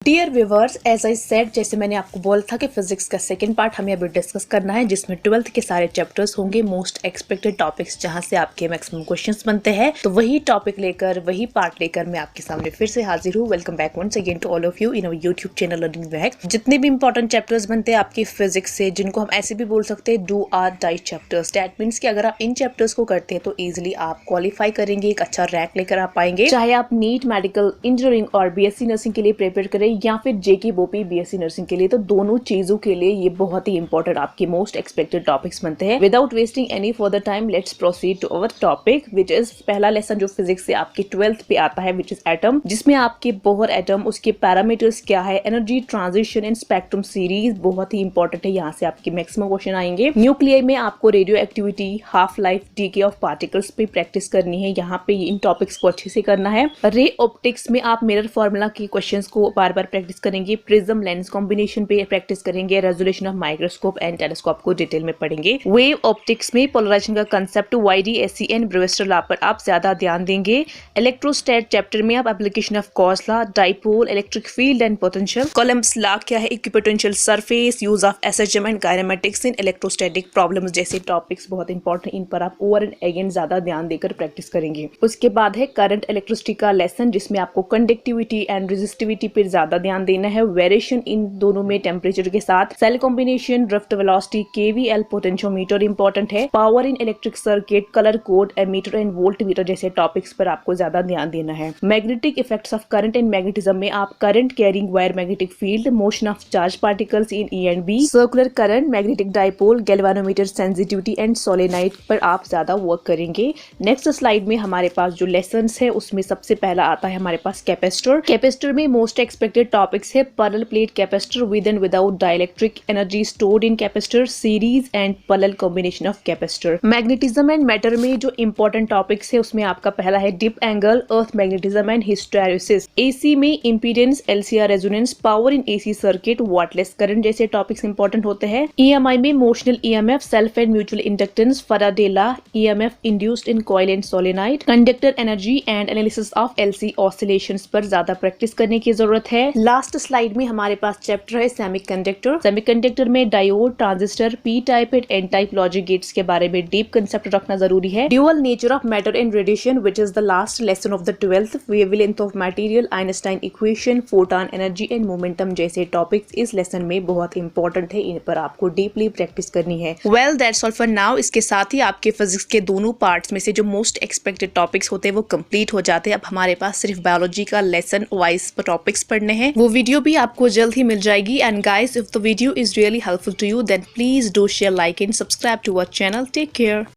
Dear viewers, as I said, जैसे मैंने आपको बोला था कि फिजिक्स का सेकंड पार्ट हमें अभी डिस्कस करना है, जिसमें 12th के सारे चैप्टर्स होंगे, मोस्ट एक्सपेक्टेड टॉपिक्स जहां से आपके मैक्सिमम क्वेश्चंस बनते हैं। तो वही टॉपिक लेकर, वही पार्ट लेकर मैं आपके सामने फिर से हाजिर हूँ। Welcome back once again to all of you in our YouTube channel Learning With. जितने भी इंपॉर्टेंट चैप्टर्स बनते हैं आपके फिजिक्स से, जिनको हम ऐसे भी बोल सकते हैं do or die chapters, that means कि अगर आप इन चैप्टर्स को करते हैं तो ईजिली आप क्वालिफाई करेंगे, एक अच्छा रैंक लेकर आ पाएंगे। चाहे आप नीट, मेडिकल, इंजीनियरिंग और बीएससी नर्सिंग के लिए प्रिपेयर करें या फिर जेके बोपी बीएससी नर्सिंग के लिए, तो दोनों चीजों के लिए ये बहुत ही इंपॉर्टेंट आपके मोस्ट एक्सपेक्टेड टॉपिक्स बनते हैं। Without wasting any further time, let's proceed to our topic which is पहला लेसन जो फिजिक्स से आपके 12th पे आता है, विच इज एटम, जिसमें आपके बोहर एटम, उसके पैरामीटर्स क्या है, energy transition and spectrum series बहुत ही इंपॉर्टेंट है। यहाँ से आपके मैक्सिमम क्वेश्चन आएंगे। न्यूक्लियर में आपको radio activity, half life, DK of particles पे प्रैक्टिस करनी है। यहाँ पे इन टॉपिक्स को अच्छे से करना है। रे ऑप्टिक्स में आप मिरर फॉर्मूला के क्वेश्चंस को बार बार प्रैक्टिस करेंगे। प्रिज्म लेंस कॉम्बिनेशन पे प्रैक्टिस करेंगे। Resolution of microscope and telescope को डिटेल में पढ़ेंगे। वेव ऑप्टिक्स में पोलराइजेशन का कंसेप्ट वाईडी, एससीएन, ब्रेविस्टर लॉ पर आप ज्यादा ध्यान देंगे। इलेक्ट्रोस्टैट चैप्टर में आप application of Gauss law, dipole, electric field and potential, columns law क्या है, equipotential surface, use of SHM and kinematics in electrostatic problems जैसे टॉपिक्स बहुत इंपॉर्टेंट। इन पर आप ओवर एंड अगेन ज्यादा ध्यान देकर प्रैक्टिस करेंगे। उसके बाद है करंट इलेक्ट्रिसिटी का लेसन, जिसमें आपको कंडक्टिविटी एंड रेजिस्टिविटी पर ज्यादा ध्यान देना है। वेरिएशन इन दोनों में टेम्परेचर के साथ, cell combination, drift velocity, KVL, potentiometer important है। Power in electric circuit, colour code, ammeter and voltmeter जैसे टॉपिक्स पर आपको ज्यादा ध्यान देना है। Magnetic effects of current and magnetism में आप current carrying wire, magnetic field, motion of charge particles in E and B, circular current, magnetic dipole, galvanometer, sensitivity and solenoid पर आप ज्यादा वर्क करेंगे। नेक्स्ट स्लाइड में हमारे पास जो लेसन्स है उसमें सबसे पहला आता है हमारे पास कैपेसिटर। कैपेसिटर में मोस्ट एक्सपेक्टेड टॉपिक्स है parallel plate capacitor, with and without dielectric energy stored in capacitor, series and parallel combination of capacitor. Magnetism and matter में जो इंपॉर्टेंट टॉपिक्स है उसमें आपका पहला है dip angle, earth magnetism and hysteresis. AC में impedance, LCR resonance, power in AC circuit, wattless current जैसे topics important होते हैं। ईएमआई में motional EMF, self and mutual inductance, Faraday law, EMF induced in coil and solenoid, conductor energy and analysis of LC oscillations पर ज्यादा practice करने की जरूरत है। लास्ट स्लाइड में हमारे पास चैप्टर है सेमीकंडक्टर। सेमीकंडक्टर में diode, transistor, P type and N type logic gates के बारे में डीप कंसेप्ट रखना जरूरी है। Dual nature of matter and radiation, which is the last lesson of the 12th, wavelength of material, Einstein equation, photon energy and momentum जैसे topics इस lesson में बहुत इंपॉर्टेंट है। इन पर आपको डीपली प्रैक्टिस करनी है। Well, that's all for now. इसके साथ ही आपके फिजिक्स के दोनों पार्ट्स में से जो मोस्ट एक्सपेक्टेड टॉपिक्स होते हैं वो कंप्लीट हो जाते हैं। अब हमारे पास सिर्फ बायोलॉजी का लेसन वाइज टॉपिक्स पढ़ने हैं। वो वीडियो भी आपको जल्द ही मिल जाएगी। And guys, if the video is really helpful to you, then please do share, like and subscribe to our channel. Take care.